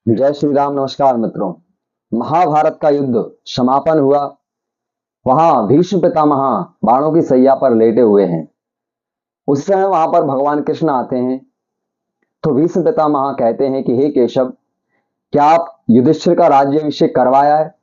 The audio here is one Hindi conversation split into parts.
जय श्री राम। नमस्कार मित्रों। महाभारत का युद्ध समापन हुआ। वहां भीष्म पितामह बाणों की सैया पर लेटे हुए हैं। उस समय वहां पर भगवान कृष्ण आते हैं। तो भीष्म पितामह कहते हैं कि हे केशव, क्या आप युधिष्ठिर का राज्याभिषेक करवाया है?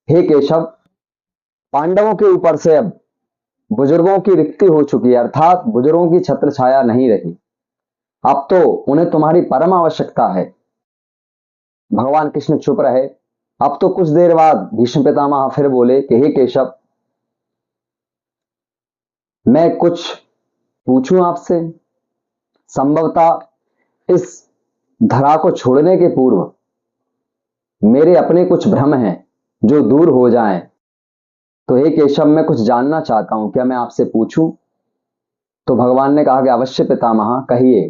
हे केशव, पांडवों के ऊपर से अब बुजुर्गों की रिक्ति हो चुकी है, अर्थात बुजुर्गों की छत्र छाया नहीं रही। अब तो उन्हें तुम्हारी परम आवश्यकता है। भगवान कृष्ण चुप रहे। अब तो कुछ देर बाद भीष्म पितामह फिर बोले कि हे केशव, मैं कुछ पूछूं आपसे। संभवतः इस धरा को छोड़ने के पूर्व मेरे अपने कुछ भ्रम हैं जो दूर हो जाएं। तो हे केशव, मैं कुछ जानना चाहता हूं, क्या मैं आपसे पूछूं? तो भगवान ने कहा कि अवश्य पितामह, कहिए।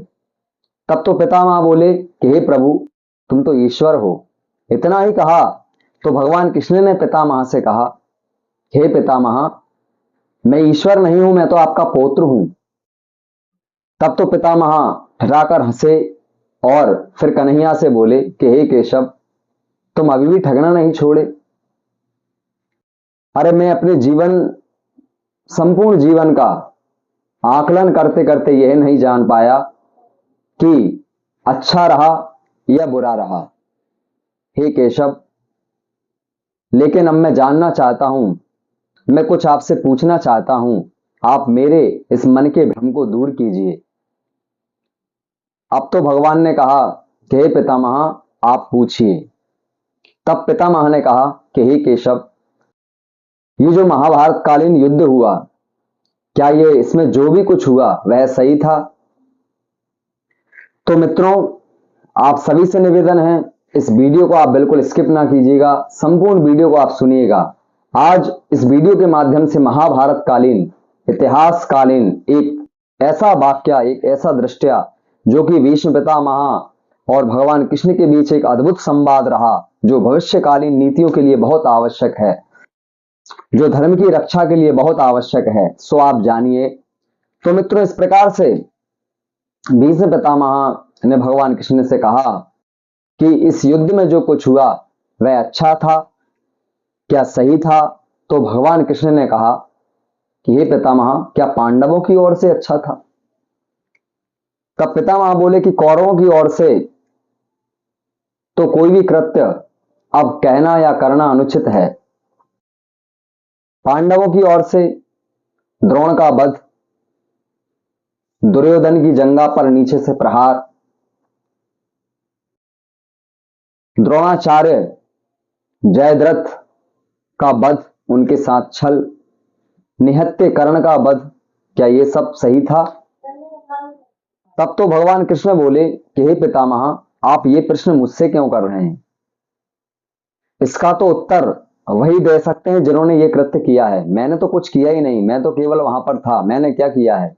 तब तो पितामह बोले कि हे प्रभु, तुम तो ईश्वर हो। इतना ही कहा तो भगवान कृष्ण ने पितामह से कहा, हे पितामह, मैं ईश्वर नहीं हूं, मैं तो आपका पौत्र हूं। तब तो पितामह ठठाकर हंसे और फिर कन्हैया से बोले कि हे केशव, तुम अभी भी ठगना नहीं छोड़े। अरे मैं अपने जीवन, संपूर्ण जीवन का आकलन करते करते यह नहीं जान पाया कि अच्छा रहा या बुरा रहा। हे केशव, लेकिन अब मैं जानना चाहता हूं, मैं कुछ आपसे पूछना चाहता हूं। आप मेरे इस मन के भ्रम को दूर कीजिए। अब तो भगवान ने कहा कि हे पितामह, आप पूछिए। तब पितामह ने कहा कि हे केशव, ये जो महाभारत कालीन युद्ध हुआ, क्या ये इसमें जो भी कुछ हुआ वह सही था? तो मित्रों, आप सभी से निवेदन है, इस वीडियो को आप बिल्कुल स्किप ना कीजिएगा, संपूर्ण वीडियो को आप सुनिएगा। आज इस वीडियो के माध्यम से महाभारत कालीन, इतिहास कालीन एक ऐसा वाक्य, एक ऐसा दृश्य जो कि भीष्म पितामह और भगवान कृष्ण के बीच एक अद्भुत संवाद रहा, जो भविष्यकालीन नीतियों के लिए बहुत आवश्यक है, जो धर्म की रक्षा के लिए बहुत आवश्यक है, सो आप जानिए। तो मित्रों, इस प्रकार से भीष्म पितामह ने भगवान कृष्ण से कहा कि इस युद्ध में जो कुछ हुआ वह अच्छा था, क्या सही था? तो भगवान कृष्ण ने कहा कि हे पितामह, क्या पांडवों की ओर से अच्छा था? तब पितामह बोले कि कौरवों की ओर से तो कोई भी कृत्य अब कहना या करना अनुचित है। पांडवों की ओर से द्रोण का वध, दुर्योधन की जंगा पर नीचे से प्रहार, द्रोणाचार्य जयद्रथ का वध, उनके साथ छल, निहत्थे कर्ण का वध, क्या ये सब सही था? तब तो भगवान कृष्ण बोले कि हे पितामह, आप ये प्रश्न मुझसे क्यों कर रहे हैं? इसका तो उत्तर वही दे सकते हैं जिन्होंने ये कृत्य किया है। मैंने तो कुछ किया ही नहीं, मैं तो केवल वहां पर था, मैंने क्या किया है?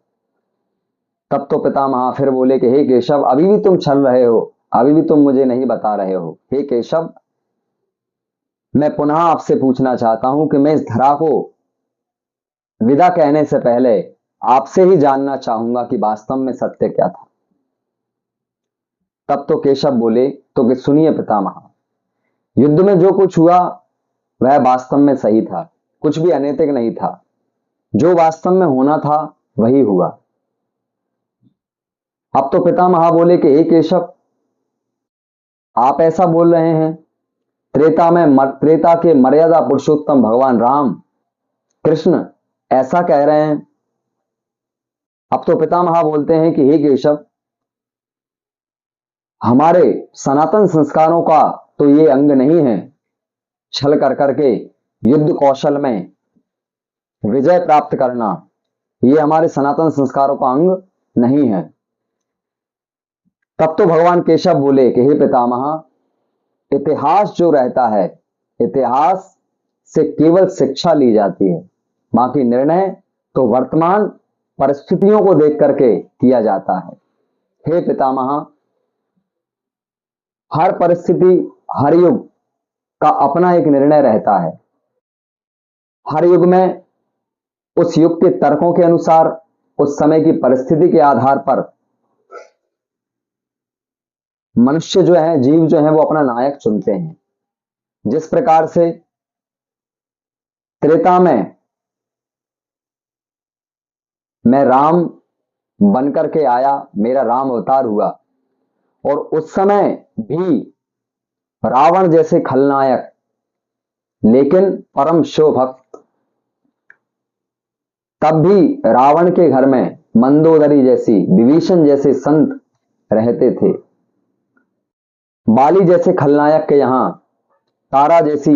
तब तो पितामह फिर बोले कि हे केशव, अभी भी तुम छल रहे हो, अभी भी तुम मुझे नहीं बता रहे हो। हे केशव, मैं पुनः आपसे पूछना चाहता हूं कि मैं इस धरा को विदा कहने से पहले आपसे ही जानना चाहूंगा कि वास्तव में सत्य क्या था। तब तो केशव बोले तो कि सुनिए पितामह, युद्ध में जो कुछ हुआ वह वास्तव में सही था, कुछ भी अनैतिक नहीं था। जो वास्तव में होना था वही हुआ। अब तो पितामह बोले कि हे केशव, आप ऐसा बोल रहे हैं, त्रेता के मर्यादा पुरुषोत्तम भगवान राम कृष्ण ऐसा कह रहे हैं। अब तो पितामह बोलते हैं कि हे केशव, हमारे सनातन संस्कारों का तो ये अंग नहीं है छल कर करके युद्ध कौशल में विजय प्राप्त करना। ये हमारे सनातन संस्कारों का अंग नहीं है। तब तो भगवान केशव बोले कि हे पितामह, इतिहास जो रहता है, इतिहास से केवल शिक्षा ली जाती है, बाकी निर्णय तो वर्तमान परिस्थितियों को देख करके किया जाता है। हे पितामह, हर परिस्थिति, हर युग का अपना एक निर्णय रहता है। हर युग में उस युग के तर्कों के अनुसार, उस समय की परिस्थिति के आधार पर मनुष्य जो है, जीव जो है, वो अपना नायक चुनते हैं। जिस प्रकार से त्रेता में मैं राम बनकर के आया, मेरा राम अवतार हुआ, और उस समय भी रावण जैसे खलनायक लेकिन परम शिव भक्त, तब भी रावण के घर में मंदोदरी जैसी, विभीषण जैसे संत रहते थे। बाली जैसे खलनायक के यहां तारा जैसी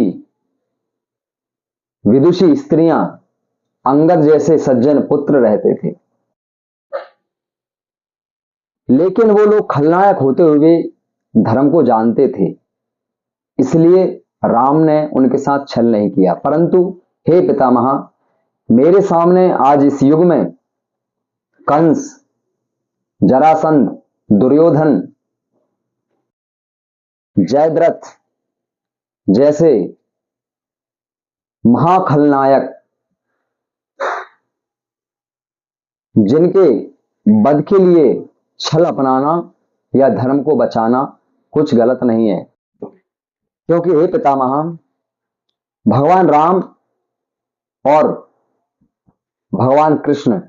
विदुषी स्त्रियां, अंगद जैसे सज्जन पुत्र रहते थे। लेकिन वो लोग खलनायक होते हुए धर्म को जानते थे, इसलिए राम ने उनके साथ छल नहीं किया। परंतु हे पितामह, मेरे सामने आज इस युग में कंस, जरासंध, दुर्योधन, जयद्रथ जैसे महाखलनायक, जिनके वध के लिए छल अपनाना या धर्म को बचाना कुछ गलत नहीं है। क्योंकि हे पितामह, भगवान राम और भगवान कृष्ण,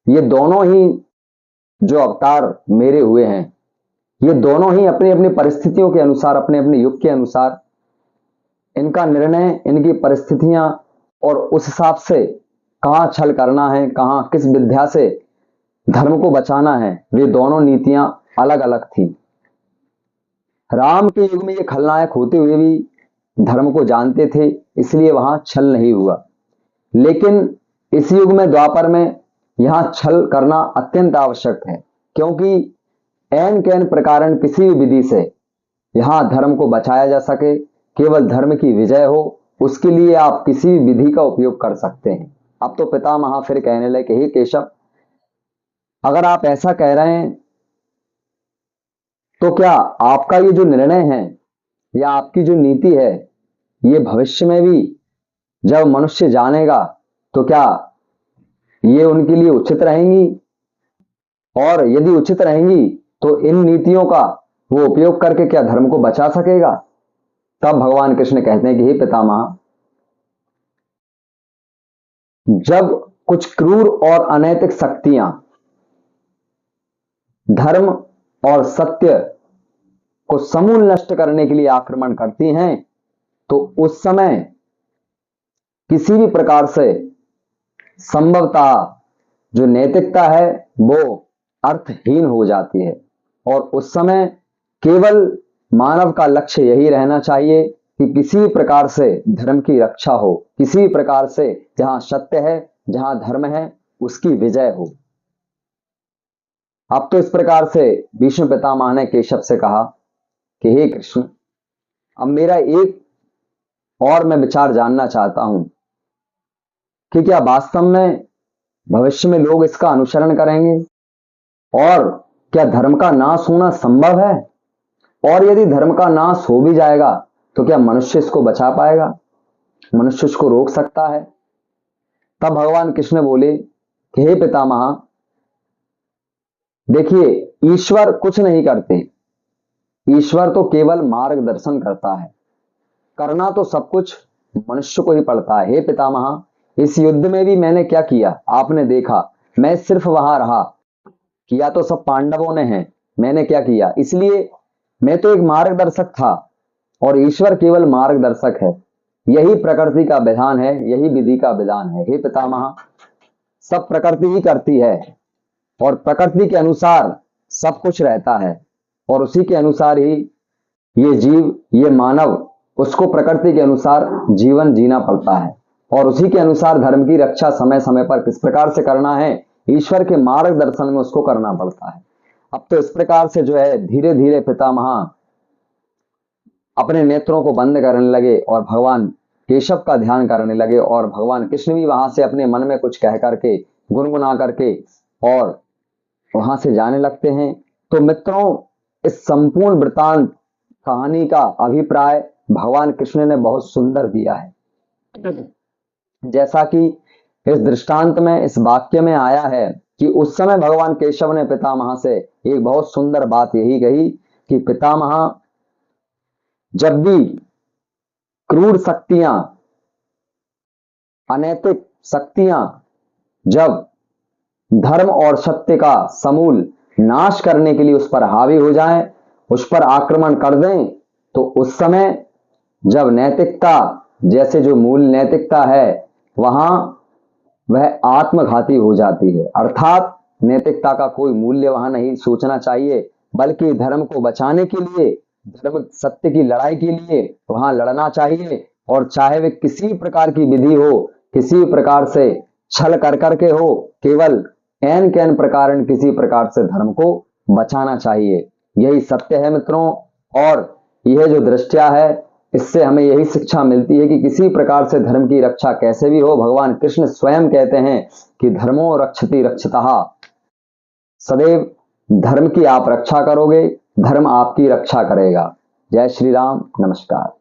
ये दोनों ही जो अवतार मेरे हुए हैं, ये दोनों ही अपनी अपनी परिस्थितियों के अनुसार, अपने अपने युग के अनुसार, इनका निर्णय, इनकी परिस्थितियां और उस हिसाब से कहां छल करना है, कहां किस विद्या से धर्म को बचाना है, वे दोनों नीतियां अलग अलग थी। राम के युग में ये खलनायक होते हुए भी धर्म को जानते थे, इसलिए वहां छल नहीं हुआ। लेकिन इस युग में, द्वापर में, यहां छल करना अत्यंत आवश्यक है, क्योंकि एन कैन प्रकारन किसी भी विधि से यहां धर्म को बचाया जा सके, केवल धर्म की विजय हो, उसके लिए आप किसी भी विधि का उपयोग कर सकते हैं। अब तो पितामह फिर कहने लगे, हे केशव, अगर आप ऐसा कह रहे हैं तो क्या आपका ये जो निर्णय है या आपकी जो नीति है, ये भविष्य में भी जब मनुष्य जानेगा तो क्या ये उनके लिए उचित रहेंगी? और यदि उचित रहेंगी तो इन नीतियों का वो उपयोग करके क्या धर्म को बचा सकेगा? तब भगवान कृष्ण कहते हैं कि हे पितामह, जब कुछ क्रूर और अनैतिक शक्तियां धर्म और सत्य को समूल नष्ट करने के लिए आक्रमण करती हैं, तो उस समय किसी भी प्रकार से संभवतः जो नैतिकता है वो अर्थहीन हो जाती है, और उस समय केवल मानव का लक्ष्य यही रहना चाहिए कि किसी भी प्रकार से धर्म की रक्षा हो, किसी भी प्रकार से जहां सत्य है, जहां धर्म है, उसकी विजय हो। अब तो इस प्रकार से भीष्म पितामह ने केशव से कहा कि हे कृष्ण, अब मेरा एक और मैं विचार जानना चाहता हूं कि क्या वास्तव में भविष्य में लोग इसका अनुसरण करेंगे, और क्या धर्म का नाश होना संभव है? और यदि धर्म का नाश हो भी जाएगा तो क्या मनुष्य इसको बचा पाएगा, मनुष्य इसको रोक सकता है? तब भगवान कृष्ण बोले कि हे पितामह, देखिए, ईश्वर कुछ नहीं करते, ईश्वर तो केवल मार्गदर्शन करता है, करना तो सब कुछ मनुष्य को ही पड़ता है। हे पितामह, इस युद्ध में भी मैंने क्या किया आपने देखा, मैं सिर्फ वहां रहा, किया तो सब पांडवों ने है, मैंने क्या किया? इसलिए मैं तो एक मार्गदर्शक था, और ईश्वर केवल मार्गदर्शक है। यही प्रकृति का विधान है, यही विधि का विधान है। हे पितामह, सब प्रकृति ही करती है, और प्रकृति के अनुसार सब कुछ रहता है, और उसी के अनुसार ही ये जीव, ये मानव, उसको प्रकृति के अनुसार जीवन जीना पड़ता है, और उसी के अनुसार धर्म की रक्षा समय समय पर किस प्रकार से करना है, ईश्वर के मार्गदर्शन में उसको करना पड़ता है। अब तो इस प्रकार से जो है धीरे धीरे पितामह अपने नेत्रों को बंद करने लगे और भगवान केशव का ध्यान करने लगे, और भगवान कृष्ण भी वहां से अपने मन में कुछ कह करके, गुनगुना करके और वहां से जाने लगते हैं। तो मित्रों, इस संपूर्ण वृतांत कहानी का अभिप्राय भगवान कृष्ण ने बहुत सुंदर दिया है। जैसा कि इस दृष्टांत में, इस वाक्य में आया है कि उस समय भगवान केशव ने पितामह से एक बहुत सुंदर बात यही कही कि पितामह जब भी क्रूर शक्तियां, अनैतिक शक्तियां जब धर्म और सत्य का समूल नाश करने के लिए उस पर हावी हो जाएं, उस पर आक्रमण कर दें, तो उस समय जब नैतिकता, जैसे जो मूल नैतिकता है, वहां वह आत्मघाती हो जाती है। अर्थात नैतिकता का कोई मूल्य वहां नहीं सोचना चाहिए, बल्कि धर्म को बचाने के लिए, धर्म सत्य की लड़ाई के लिए वहां लड़ना चाहिए। और चाहे वे किसी प्रकार की विधि हो, किसी प्रकार से छल कर करके हो, केवल एन कैन प्रकार किसी प्रकार से धर्म को बचाना चाहिए। यही सत्य है मित्रों। और यह जो दृष्टिया है, इससे हमें यही शिक्षा मिलती है कि किसी प्रकार से धर्म की रक्षा कैसे भी हो, भगवान कृष्ण स्वयं कहते हैं कि धर्मो रक्षति रक्षितः। सदैव धर्म की आप रक्षा करोगे, धर्म आपकी रक्षा करेगा। जय श्री राम, नमस्कार।